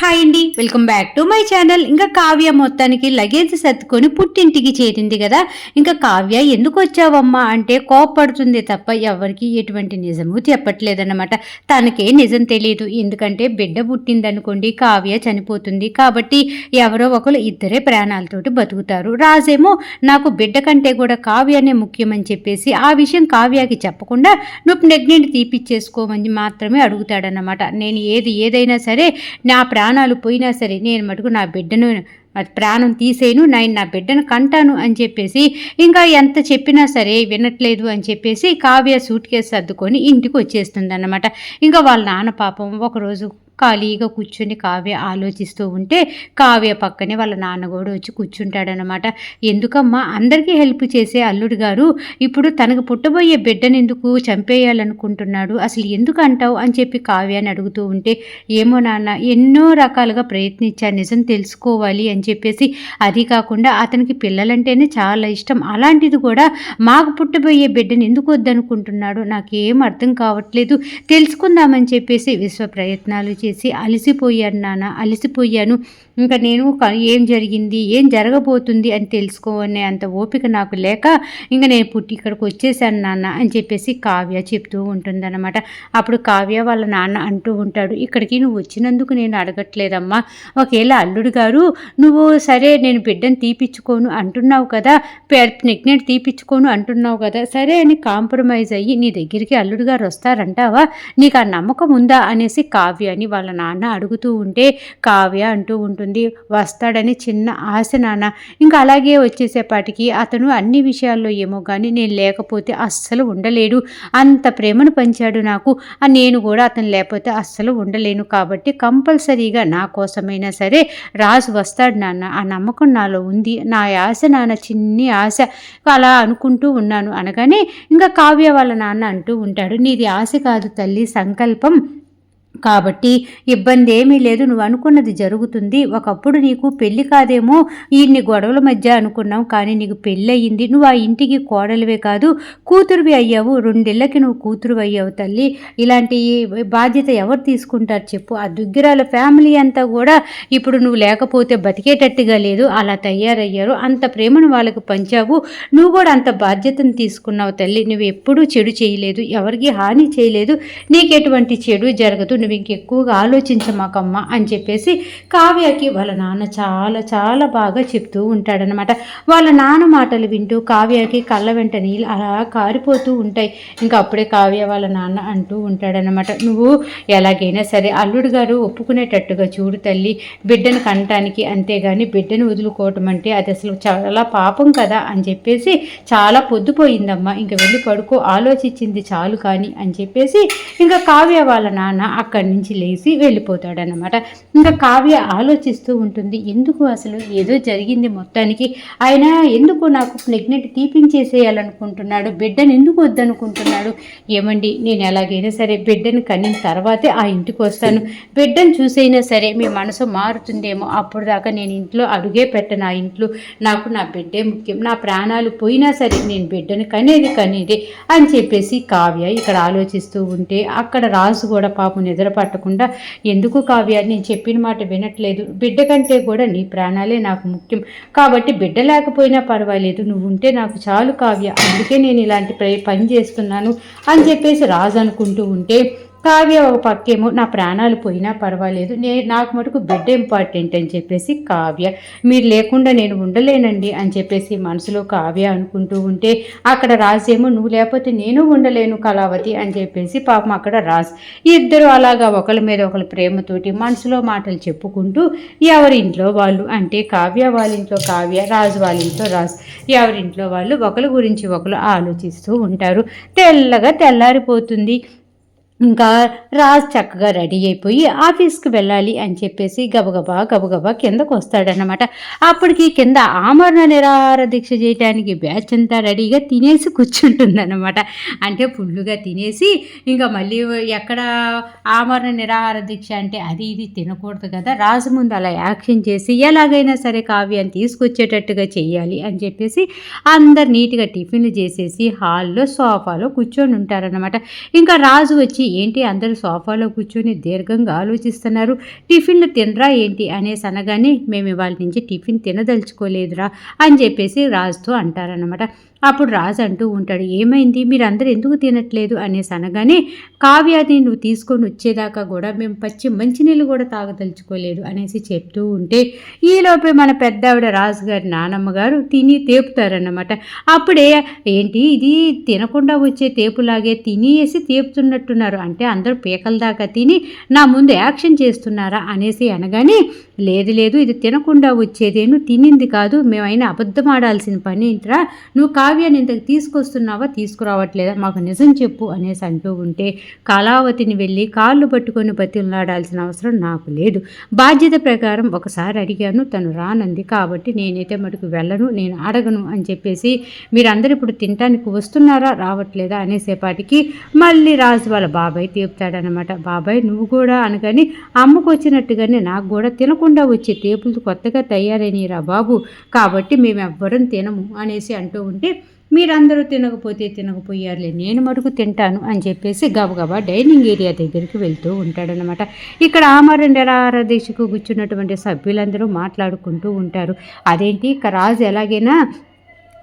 Hi అండి, welcome back to my channel. ఇంకా కావ్య మొత్తానికి లగేజ్ సర్దుకొని పుట్టింటికి చేరింది కదా. ఇంకా కావ్య ఎందుకు వచ్చావమ్మా అంటే కోపడుతుంది తప్ప ఎవరికి ఎటువంటి నిజము చెప్పట్లేదన్నమాట. తనకే నిజం తెలియదు. ఎందుకంటే బిడ్డ పుట్టిందనుకోండి కావ్య చనిపోతుంది కాబట్టి ఎవరో ఒకరు ఇద్దరే ప్రాణాలతోటి బతుకుతారు. రాజేమో నాకు బిడ్డ కంటే కూడా కావ్యనే ముఖ్యమని చెప్పేసి ఆ విషయం కావ్యకి చెప్పకుండా నువ్వు ప్రెగ్నెంట్ తీపిచ్చేసుకోమని మాత్రమే అడుగుతాడన్నమాట. నేను ఏదైనా సరే నా ప్రాణాలు పోయినా సరే నేను మటుకు నా బిడ్డను ప్రాణం తీసేను, నేను నా బిడ్డను కంటాను అని చెప్పేసి ఇంకా ఎంత చెప్పినా సరే వినట్లేదు అని చెప్పేసి కావ్య సూట్ కేసు సర్దుకొని ఇంటికి వచ్చేస్తుంది అన్నమాట. ఇంకా వాళ్ళ నాన్న పాపం ఒకరోజు ఖాళీగా కూర్చొని కావ్య ఆలోచిస్తూ ఉంటే కావ్య పక్కనే వాళ్ళ నాన్న కూడా వచ్చి కూర్చుంటాడనమాట. ఎందుకమ్మా అందరికీ హెల్ప్ చేసే అల్లుడు గారు ఇప్పుడు తనకు పుట్టబోయే బిడ్డను ఎందుకు చంపేయాలనుకుంటున్నాడు, అసలు ఎందుకు అంటావు అని చెప్పి కావ్యాన్ని అడుగుతూ ఉంటే ఏమో నాన్న ఎన్నో రకాలుగా ప్రయత్నించాను నిజం తెలుసుకోవాలి అని చెప్పేసి, అది కాకుండా అతనికి పిల్లలంటేనే చాలా ఇష్టం, అలాంటిది కూడా మాకు పుట్టబోయే బిడ్డను ఎందుకు వద్దనుకుంటున్నాడు నాకేం అర్థం కావట్లేదు, తెలుసుకుందామని చెప్పేసి విశ్వ ప్రయత్నాలు చేసి అలసిపోయాను. ఇంకా నేను ఏం జరిగింది ఏం జరగబోతుంది అని తెలుసుకోనే అంత ఓపిక నాకు లేక ఇంకా నేను ఇక్కడికి వచ్చేసాను నాన్న అని చెప్పేసి కావ్య చెప్తూ ఉంటుందన్నమాట. అప్పుడు కావ్య వాళ్ళ నాన్న అంటూ ఉంటాడు, ఇక్కడికి నువ్వు వచ్చినందుకు నేను అడగట్లేదమ్మా, ఒకవేళ అల్లుడు గారు నువ్వు సరే నేను బిడ్డను తీపిచ్చుకోను అంటున్నావు కదా, ప్రెగ్నెంట్ తీపిచ్చుకోను అంటున్నావు కదా, సరే అని కాంప్రమైజ్ అయ్యి నీ దగ్గరికి అల్లుడు గారు వస్తారంటావా, నీకు ఆ నమ్మకం ఉందా అనేసి కావ్య అని వాళ్ళ నాన్న అడుగుతూ ఉంటే కావ్య అంటూ ఉంటుంది, వస్తాడని చిన్న ఆశ నాన్న, ఇంకా అలాగే వచ్చేసేపాటికి అతను అన్ని విషయాల్లో ఏమో కానీ నేను లేకపోతే అస్సలు ఉండలేడు, అంత ప్రేమను పంచాడు నాకు, నేను కూడా అతను లేకపోతే అస్సలు ఉండలేను, కాబట్టి కంపల్సరీగా నా కోసమైనా సరే రాజు వస్తాడు నాన్న, ఆ నమ్మకం నాలో ఉంది, నా ఆశ నాన్న చిన్ని ఆశ అలా అనుకుంటూ ఉన్నాను అనగానే ఇంకా కావ్య వాళ్ళ నాన్న అంటూ ఉంటాడు, నీది ఆశ కాదు తల్లి సంకల్పం, కాబట్టి ఇబ్బంది ఏమీ లేదు, నువ్వు అనుకున్నది జరుగుతుంది, ఒకప్పుడు నీకు పెళ్ళి కాదేమో ఇన్ని గొడవల మధ్య అనుకున్నాం, కానీ నీకు పెళ్ళి అయ్యింది, నువ్వు ఆ ఇంటికి కోడలివే కాదు కూతురువి అయ్యావు, 2 ఏళ్ళకి నువ్వు కూతురు అయ్యావు తల్లి, ఇలాంటి బాధ్యత ఎవరు తీసుకుంటారు చెప్పు, ఆ దుగ్గిరాల ఫ్యామిలీ అంతా కూడా ఇప్పుడు నువ్వు లేకపోతే బతికేటట్టుగా లేదు, అలా తయారయ్యారు, అంత ప్రేమను వాళ్ళకు పంచావు, నువ్వు కూడా అంత బాధ్యతను తీసుకున్నావు తల్లి, నువ్వు ఎప్పుడూ చెడు చేయలేదు, ఎవరికి హాని చేయలేదు, నీకు ఎటువంటి చెడు జరగదు, నువ్వు ఇంకెక్కువగా ఆలోచించమాకమ్మా అని చెప్పేసి కావ్యకి వాళ్ళ నాన్న చాలా చాలా బాగా చెప్తూ ఉంటాడనమాట. వాళ్ళ నాన్న మాటలు వింటూ కావ్యకి కళ్ళ వెంట నీళ్ళు అలా కారిపోతూ ఉంటాయి. ఇంకా అప్పుడే కావ్య వాళ్ళ నాన్న అంటూ ఉంటాడనమాట, నువ్వు ఎలాగైనా సరే అల్లుడు గారు ఒప్పుకునేటట్టుగా చూడు తల్లి, బిడ్డను కనటానికి, అంతేగాని బిడ్డను వదులుకోవటం అంటే అది అసలు చాలా పాపం కదా అని చెప్పేసి, చాలా పొద్దుపోయిందమ్మా ఇంక వెళ్ళి పడుకో, ఆలోచించింది చాలు కానీ అని చెప్పేసి ఇంకా కావ్య వాళ్ళ నాన్న అక్కడి నుంచి లేచి వెళ్ళిపోతాడనమాట. ఇంకా కావ్య ఆలోచిస్తూ ఉంటుంది, ఎందుకు అసలు ఏదో జరిగింది మొత్తానికి, ఆయన ఎందుకు నాకు ప్రెగ్నెంట్ తీపించేసేయాలనుకుంటున్నాడు, బిడ్డను ఎందుకు వద్దనుకుంటున్నాడు, ఏమండి నేను ఎలాగైనా సరే బిడ్డను కనిన తర్వాతే ఆ ఇంటికి వస్తాను, బిడ్డను చూసైనా సరే మీ మనసు మారుతుందేమో, అప్పుడు దాకా నేను ఇంట్లో అడుగే పెట్టను, ఆ ఇంట్లో నాకు నా బిడ్డే ముఖ్యం, నా ప్రాణాలు పోయినా సరే నేను బిడ్డను కనేది అని చెప్పేసి కావ్య ఇక్కడ ఆలోచిస్తూ ఉంటే అక్కడ రాజు కూడా పాపం నిద్ర పట్టకుండా, ఎందుకు కావ్య నేను చెప్పిన మాట వినట్లేదు, బిడ్డ కంటే కూడా నీ ప్రాణాలే నాకు ముఖ్యం, కాబట్టి బిడ్డ లేకపోయినా పర్వాలేదు, నువ్వు ఉంటే నాకు చాలు కావ్య, అందుకే నేను ఇలాంటి పని చేస్తున్నాను అని చెప్పేసి రాజు అనుకుంటూ ఉంటే కావ్య ఒక పక్కేమో నా ప్రాణాలు పోయినా పర్వాలేదు, నాకు మటుకు బిడ్డ ఇంపార్టెంట్ అని చెప్పేసి కావ్య, మీరు లేకుండా నేను ఉండలేనండి అని చెప్పేసి మనసులో కావ్య అనుకుంటూ ఉంటే అక్కడ రాజేమో నువ్వు లేకపోతే నేను ఉండలేను కళావతి అని చెప్పేసి పాపం అక్కడ రాజు ఇద్దరు అలాగా ఒకరి మీద ఒకరి ప్రేమతోటి మనసులో మాటలు చెప్పుకుంటూ ఎవరింట్లో వాళ్ళు, అంటే కావ్య వాళ్ళ ఇంట్లో కావ్య, రాజు వాళ్ళ ఇంట్లో రాజు, ఎవరింట్లో వాళ్ళు ఒకరి గురించి ఒకరు ఆలోచిస్తూ ఉంటారు. తెల్లారిపోతుంది. ఇంకా రాజు చక్కగా రెడీ అయిపోయి ఆఫీస్కి వెళ్ళాలి అని చెప్పేసి గబగబా కిందకు వస్తాడనమాట. అప్పటికి కింద ఆమరణ నిరాహార దీక్ష చేయడానికి బ్యాచ్ అంతా రెడీగా తినేసి కూర్చుంటుందన్నమాట. అంటే ఫుల్లుగా తినేసి ఇంకా మళ్ళీ ఎక్కడ ఆమరణ నిరాహార దీక్ష అంటే అది ఇది తినకూడదు కదా, రాజు ముందు అలా యాక్షన్ చేసి ఎలాగైనా సరే కావ్యాన్ని తీసుకొచ్చేటట్టుగా చెయ్యాలి అని చెప్పేసి అందరు నీట్గా టిఫిన్లు చేసేసి హాల్లో సోఫాలో కూర్చొని ఉంటారనమాట. ఇంకా రాజు వచ్చి ఏంటి అందరూ సోఫాలో కూర్చొని దీర్ఘంగా ఆలోచిస్తున్నారు, టిఫిన్లు తినరా ఏంటి అనేసి అనగానే మేము ఇవాళ నుంచి టిఫిన్ తినదలుచుకోలేదురా అని చెప్పేసి రాజుతో అంటారనమాట. అప్పుడు రాజు అంటూ ఉంటాడు, ఏమైంది మీరందరూ ఎందుకు తినట్లేదు అనేసి అనగానే, కావ్యాన్ని నువ్వు తీసుకొని వచ్చేదాకా కూడా మేము పచ్చి మంచినీళ్ళు కూడా తాగదలుచుకోలేదు అనేసి చెప్తూ ఉంటే, ఈలోపే మన పెద్దావిడ రాజుగారి నానమ్మ గారు తిని తేపుతారన్నమాట. అప్పుడే ఏంటి ఇది తినకుండా వచ్చే తేపులాగే తినేసి తేపుతున్నట్టున్నారు, అంటే అందరూ పీకల దాకా తిని నా ముందు యాక్షన్ చేస్తున్నారా అనేసి అనగానే, లేదు లేదు ఇది తినకుండా వచ్చేదేను, తినింది కాదు, మేమైనా అబద్ధం ఆడాల్సిన పని ఏంట్రా, నువ్వు కావ్యాన్ని ఇంతకు తీసుకొస్తున్నావా తీసుకురావట్లేదా మాకు నిజం చెప్పు అనేసి అంటూ ఉంటే, కళావతిని వెళ్ళి కాళ్ళు పట్టుకొని బతిలాడాల్సిన అవసరం నాకు లేదు, బాధ్యత ప్రకారం ఒకసారి అడిగాను తను రానంది, కాబట్టి నేనైతే మటుకు వెళ్ళను, నేను అడగను అని చెప్పేసి, మీరందరూ ఇప్పుడు తినటానికి వస్తున్నారా రావట్లేదా అనేసేపాటికి మళ్ళీ రాజు వాళ్ళ బాబాయ్ తేపుతాడనమాట. బాబాయ్ నువ్వు కూడా అనగాని అమ్మకు వచ్చినట్టుగానే నాకు కూడా తినకుండా వచ్చే తేపులు కొత్తగా తయారైనరా బాబు, కాబట్టి మేము ఎవ్వరం తినము అనేసి అంటూ ఉంటే, మీరందరూ తినకపోతే తినకపోయారులే నేను మటుకు తింటాను అని చెప్పేసి గబగబా డైనింగ్ ఏరియా దగ్గరికి వెళ్తూ ఉంటాడనమాట. ఇక్కడ ఆమరణ్య దీక్షకు కూర్చున్నటువంటి సభ్యులందరూ మాట్లాడుకుంటూ ఉంటారు. అదేంటి రాజు ఎలాగైనా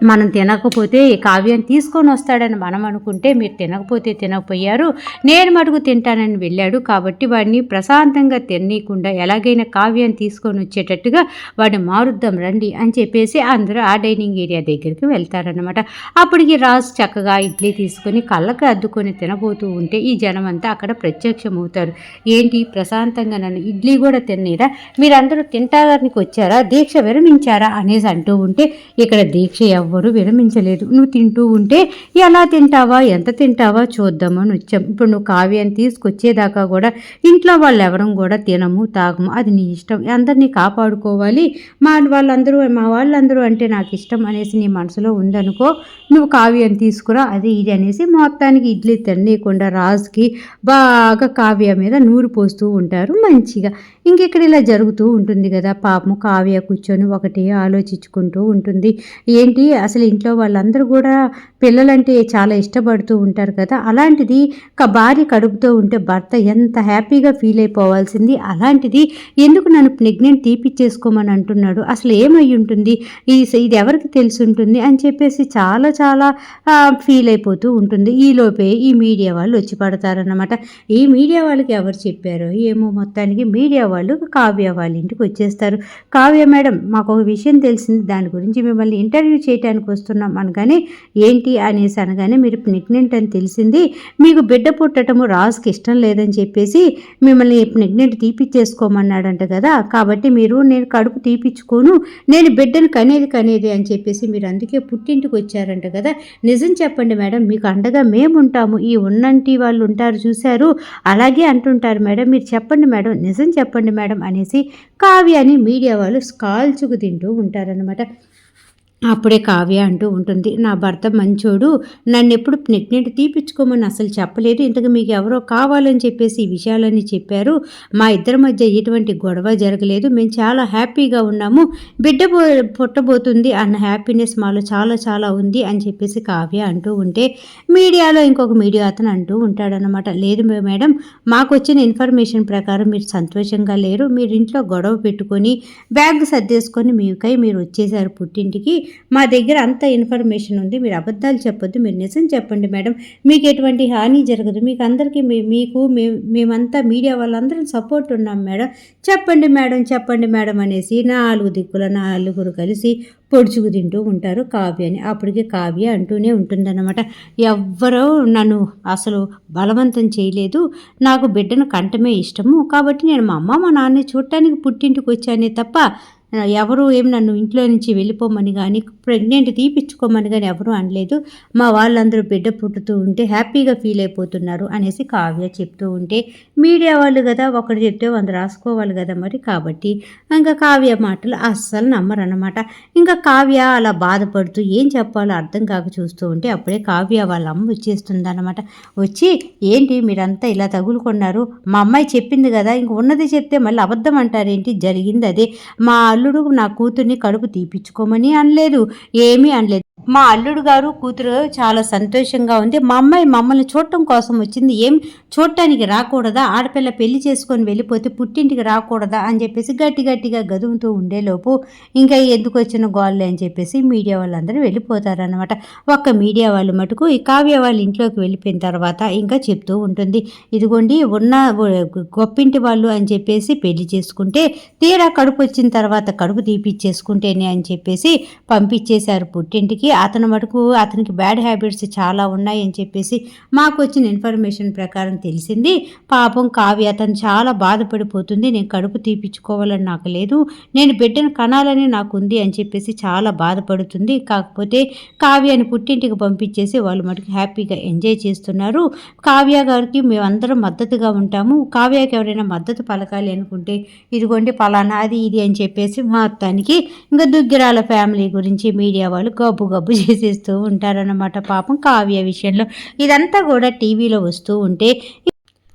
మనం తినకపోతే కావ్యాన్ని తీసుకొని వస్తాడని మనం అనుకుంటే, మీరు తినకపోతే తినకపోయారు, నేను మటుకు తింటానని వెళ్ళాడు, కాబట్టి వాడిని ప్రశాంతంగా తిననీయకుండా ఎలాగైనా కావ్యాన్ని తీసుకొని వచ్చేటట్టుగా వాడిని మారుద్దాం రండి అని చెప్పేసి అందరూ ఆ డైనింగ్ ఏరియా దగ్గరికి వెళ్తారనమాట. అప్పటికి రాజు చక్కగా ఇడ్లీ తీసుకొని కళ్ళకు అద్దుకొని తినబోతూ ఉంటే ఈ జనం అంతా అక్కడ ప్రత్యక్షమవుతారు. ఏంటి ప్రశాంతంగా నన్ను ఇడ్లీ కూడా తిన్నీరా, మీరందరూ తింటానికి వచ్చారా, దీక్ష విరమించారా అనేసి అంటూ ఉంటే, ఇక్కడ దీక్ష ఎవ్వరూ విరమించలేదు, నువ్వు తింటూ ఉంటే ఎలా తింటావా ఎంత తింటావా చూద్దామని వచ్చాం, ఇప్పుడు నువ్వు కావ్యాన్ని తీసుకొచ్చేదాకా కూడా ఇంట్లో వాళ్ళు ఎవరం కూడా తినము తాగము, అది నీ ఇష్టం, అందరినీ కాపాడుకోవాలి, మా వాళ్ళందరూ అంటే నాకు ఇష్టం అనేసి నీ మనసులో ఉందనుకో, నువ్వు కావ్యాన్ని తీసుకురా అది ఇది అనేసి మొత్తానికి ఇడ్లీ తినకుండా రాజుకి బాగా కావ్య మీద నూరు పోస్తూ ఉంటారు మంచిగా. ఇంకెక్కడ ఇలా జరుగుతూ ఉంటుంది కదా, పాపము కావ్య కూర్చొని ఒకటి ఆలోచించుకుంటూ ఉంటుంది. ఏంటి అసలు ఇంట్లో వాళ్ళందరూ కూడా పిల్లలంటే చాలా ఇష్టపడుతూ ఉంటారు కదా, అలాంటిది భార్య కడుపుతో ఉంటే భర్త ఎంత హ్యాపీగా ఫీల్ అయిపోవాల్సింది, అలాంటిది ఎందుకు నన్ను ప్రెగ్నెంట్ తీపిచ్చేసుకోమని అంటున్నాడు, అసలు ఏమై ఉంటుంది, ఇది ఎవరికి తెలిసి ఉంటుంది అని చెప్పేసి చాలా చాలా ఫీల్ అయిపోతూ ఉంటుంది. ఈలోపే ఈ మీడియా వాళ్ళు వచ్చి పడతారన్నమాట. ఈ మీడియా వాళ్ళకి ఎవరు చెప్పారో ఏమో, మొత్తానికి మీడియా వాళ్ళు కావ్య వాళ్ళ ఇంటికి వచ్చేస్తారు. కావ్య మేడం మాకు ఒక విషయం తెలిసింది, దాని గురించి మిమ్మల్ని ఇంటర్వ్యూ చేయడానికి వస్తున్నాం అనగానే, ఏంటి అనేసి అనగానే, మీరు ప్రెగ్నెంట్ అని తెలిసింది, మీకు బిడ్డ పుట్టడము రాజుకి ఇష్టం లేదని చెప్పేసి మిమ్మల్ని ప్రెగ్నెంట్ తీపిచ్చేసుకోమన్నాడంట కదా, కాబట్టి మీరు నేను కడుపు తీపిచ్చుకోను, నేను బిడ్డను కనేది అని చెప్పేసి మీరు అందుకే పుట్టింటికి వచ్చారంట కదా, నిజం చెప్పండి మేడం, మీకు అండగా మేము ఉంటాము, ఈ ఉన్నంటి వాళ్ళు ఉంటారు చూశారు అలాగే అంటుంటారు మేడం, మీరు చెప్పండి మేడం, నిజం చెప్పండి మేడం అనేసి కావ్యాన్ని మీడియా వాళ్ళు కాల్చుకు తింటూ ఉంటారనమాట. అప్పుడే కావ్య అంటూ ఉంటుంది, నా భర్త మంచోడు, నన్ను ఎప్పుడు ప్రెగ్నెంట్ తీపిచ్చుకోమని అసలు చెప్పలేదు, ఇంతకు మీకు ఎవరో కావాలని చెప్పేసి ఈ విషయాలన్నీ చెప్పారు, మా ఇద్దరి మధ్య ఎటువంటి గొడవ జరగలేదు, మేము చాలా హ్యాపీగా ఉన్నాము, బిడ్డ పుట్టబోతుంది అన్న హ్యాపీనెస్ మాలో చాలా చాలా ఉంది అని చెప్పేసి కావ్య అంటూ ఉంటే, మీడియాలో ఇంకొక మీడియా అతను అంటూ ఉంటాడనమాట, లేదు మేడం మాకు వచ్చిన ఇన్ఫర్మేషన్ ప్రకారం మీరు సంతోషంగా లేరు, మీరు ఇంట్లో గొడవ పెట్టుకొని బ్యాగ్ సర్దేసుకొని మీకై మీరు వచ్చేసారు పుట్టింటికి, మా దగ్గర అంత ఇన్ఫర్మేషన్ ఉంది, మీరు అబద్ధాలు చెప్పొద్దు, మీరు నిజం చెప్పండి మేడం, మీకు ఎటువంటి హాని జరగదు, మీకు అందరికీ మేమంతా మీడియా వాళ్ళందరం సపోర్ట్ ఉన్నాం మేడం, చెప్పండి మేడం అనేసి నలుగురు కలిసి పొడుచుకు తింటూ ఉంటారు కావ్యని. అప్పటికి కావ్య అంటూనే ఉంటుందన్నమాట, ఎవ్వరూ నన్ను అసలు బలవంతం చేయలేదు, నాకు బిడ్డను కంటమే ఇష్టము, కాబట్టి నేను మా అమ్మ మా నాన్న చూడటానికి పుట్టింటికి వచ్చానే తప్ప ఎవరు ఏం నన్ను ఇంట్లో నుంచి వెళ్ళిపోమని కానీ ప్రెగ్నెంట్ తీపిచ్చుకోమని కానీ ఎవరూ అనలేదు, మా వాళ్ళందరూ బిడ్డ పుట్టుతూ ఉంటే హ్యాపీగా ఫీల్ అయిపోతున్నారు అనేసి కావ్య చెప్తూ ఉంటే, మీడియా వాళ్ళు కదా ఒకటి చెప్తే 100 రాసుకోవాలి కదా మరి, కాబట్టి ఇంకా కావ్య మాటలు అస్సలు నమ్మరన్నమాట. ఇంకా కావ్య అలా బాధపడుతూ ఏం చెప్పాలో అర్థం కాక చూస్తూ ఉంటే అప్పుడే కావ్య వాళ్ళ అమ్మ వచ్చేస్తుందన్నమాట. వచ్చి, ఏంటి మీరంతా ఇలా తగులుకున్నారు, మా అమ్మాయి చెప్పింది కదా, ఇంక ఉన్నది చెప్తే మళ్ళీ అబద్ధం అంటారేంటి, జరిగింది అదే, మా అల్లుడు నా కూతుర్ని కడుపు తీపిచ్చుకోమని అనలేదు, ఏమీ అనలేదు. మా అల్లుడు గారు కూతురు చాలా సంతోషంగా ఉంది. మా అమ్మాయి మమ్మల్ని చూడటం కోసం వచ్చింది, ఏం చూడటానికి రాకూడదా? ఆడపిల్ల పెళ్లి చేసుకొని వెళ్ళిపోతే పుట్టింటికి రాకూడదా అని చెప్పేసి గట్టిగా గదుముతూ ఉండేలోపు ఇంకా ఎందుకు వచ్చిన గోళ్ళే అని చెప్పేసి మీడియా వాళ్ళందరూ వెళ్ళిపోతారనమాట. ఒక్క మీడియా వాళ్ళు మటుకు ఈ కావ్య వాళ్ళ ఇంట్లోకి వెళ్ళిపోయిన తర్వాత ఇంకా చెప్తూ ఉంటుంది, ఇదిగోండి ఉన్న గొప్పింటి వాళ్ళు అని చెప్పేసి పెళ్లి చేసుకుంటే తీరా కడుపు వచ్చిన తర్వాత కడుపు తీపిచ్చేసుకుంటేనే అని చెప్పేసి పంపించేశారు పుట్టింటికి. అతను మటుకు అతనికి బ్యాడ్ హ్యాబిట్స్ చాలా ఉన్నాయి అని చెప్పేసి మాకు వచ్చిన ఇన్ఫర్మేషన్ ప్రకారం తెలిసింది. పాపం కావ్య అతను చాలా బాధపడిపోతుంది, నేను కడుపు తీపిచ్చుకోవాలని నాకు లేదు, నేను బిడ్డను కనాలని నాకు ఉంది అని చెప్పేసి చాలా బాధపడుతుంది. కాకపోతే కావ్యాన్ని పుట్టింటికి పంపించేసి వాళ్ళు మటుకు హ్యాపీగా ఎంజాయ్ చేస్తున్నారు. కావ్య గారికి మేమందరం మద్దతుగా ఉంటాము, కావ్యకి ఎవరైనా మద్దతు పలకాలి అనుకుంటే ఇదిగోండి పలానా అది ఇది అని చెప్పేసి మొత్తానికి ఇంకా దుగ్గిరాల ఫ్యామిలీ గురించి మీడియా వాళ్ళు గబ్బు చేసేస్తూ ఉంటారన్నమాట పాపం కావ్య విషయంలో. ఇదంతా కూడా టీవీలో వస్తూ ఉంటే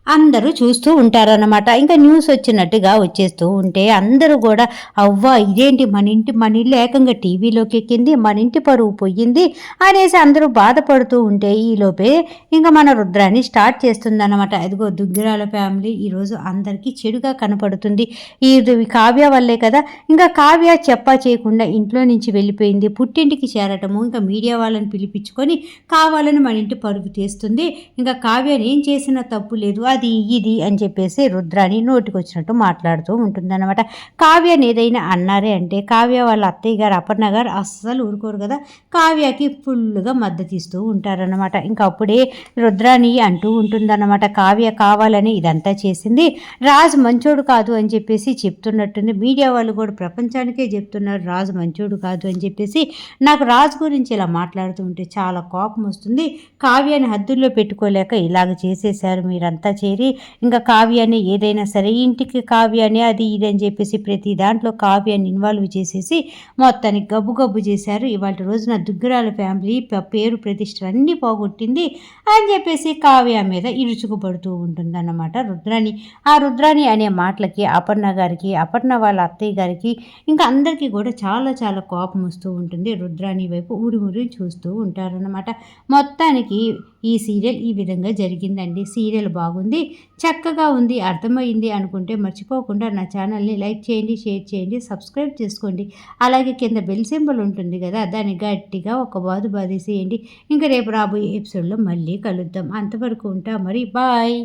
అందరూ చూస్తూ ఉంటారన్నమాట. ఇంకా న్యూస్ వచ్చినట్టుగా వచ్చేస్తూ ఉంటే అందరూ కూడా అవ్వా ఇదేంటి మన ఇల్లు ఏకంగా టీవీలోకి ఎక్కింది, మన ఇంటి పరువు పోయింది అనేసి అందరూ బాధపడుతూ ఉంటే ఈలోపే ఇంకా మన రుద్రాన్ని స్టార్ట్ చేస్తుందన్నమాట. అదిగో దుగ్గిరాల ఫ్యామిలీ ఈరోజు అందరికీ చెడుగా కనపడుతుంది, ఇది కావ్య వల్లే కదా. ఇంకా కావ్య చెప్పా చేయకుండా ఇంట్లో నుంచి వెళ్ళిపోయింది, పుట్టింటికి చేరటము ఇంకా మీడియా వాళ్ళని పిలిపించుకొని కావాలని మన ఇంటి పరువు తీస్తుంది, ఇంకా కావ్యని ఏం చేసినా తప్పు లేదు అది ఇది అని చెప్పేసి రుద్రాని నోటికి వచ్చినట్టు మాట్లాడుతూ ఉంటుందన్నమాట. కావ్యని ఏదైనా అన్నారే అంటే కావ్య వాళ్ళ అత్తయ్య గారు అపర్ణ గారు అస్సలు ఊరుకోరు కదా, కావ్యకి ఫుల్గా మద్దతు ఇస్తూ ఉంటారన్నమాట. ఇంకా అప్పుడే రుద్రాని అంటూ ఉంటుందన్నమాట, కావ్య కావాలని ఇదంతా చేసింది, రాజు మంచోడు కాదు అని చెప్పేసి చెప్తున్నట్టుంది. మీడియా వాళ్ళు కూడా ప్రపంచానికే చెప్తున్నారు రాజు మంచోడు కాదు అని చెప్పేసి. నాకు రాజు గురించి ఇలా మాట్లాడుతూ ఉంటే చాలా కోపం వస్తుంది, కావ్యాన్ని హద్దుల్లో పెట్టుకోలేక ఇలాగ చేసేశారు మీరంతా చేరి. ఇంకా కావ్యాన్ని ఏదైనా సరే ఇంటికి కావ్యాన్ని అది ఇది అని చెప్పేసి ప్రతి దాంట్లో కావ్యాన్ని ఇన్వాల్వ్ చేసేసి మొత్తానికి గబ్బు చేశారు. ఇవాళ రోజున దుగ్గిరాల ఫ్యామిలీ పేరు ప్రతిష్టలు అన్నీ పోగొట్టింది అని చెప్పేసి కావ్య మీద ఇరుచుకుపడుతూ ఉంటుందన్నమాట రుద్రాణి. ఆ రుద్రాణి అనే మాటలకి అపర్ణ గారికి, అపర్ణ వాళ్ళ అత్తయ్య గారికి ఇంకా అందరికీ కూడా చాలా కోపం వస్తూ ఉంటుంది. రుద్రాణి వైపు ఊరి చూస్తూ ఉంటారన్నమాట. మొత్తానికి ఈ సీరియల్ ఈ విధంగా జరిగిందండి. సీరియల్ బాగుంది, చక్కగా ఉంది, అర్థమైంది అనుకుంటే మర్చిపోకుండా నా ఛానల్ని లైక్ చేయండి, షేర్ చేయండి, సబ్స్క్రైబ్ చేసుకోండి. అలాగే కింద బెల్ సింబల్ ఉంటుంది కదా, దాన్ని గట్టిగా ఒక బాదేసేయండి. ఇంకా రేపు రాబోయే ఎపిసోడ్లో మళ్ళీ కలుద్దాం. అంతవరకు ఉంటా మరి, బాయ్.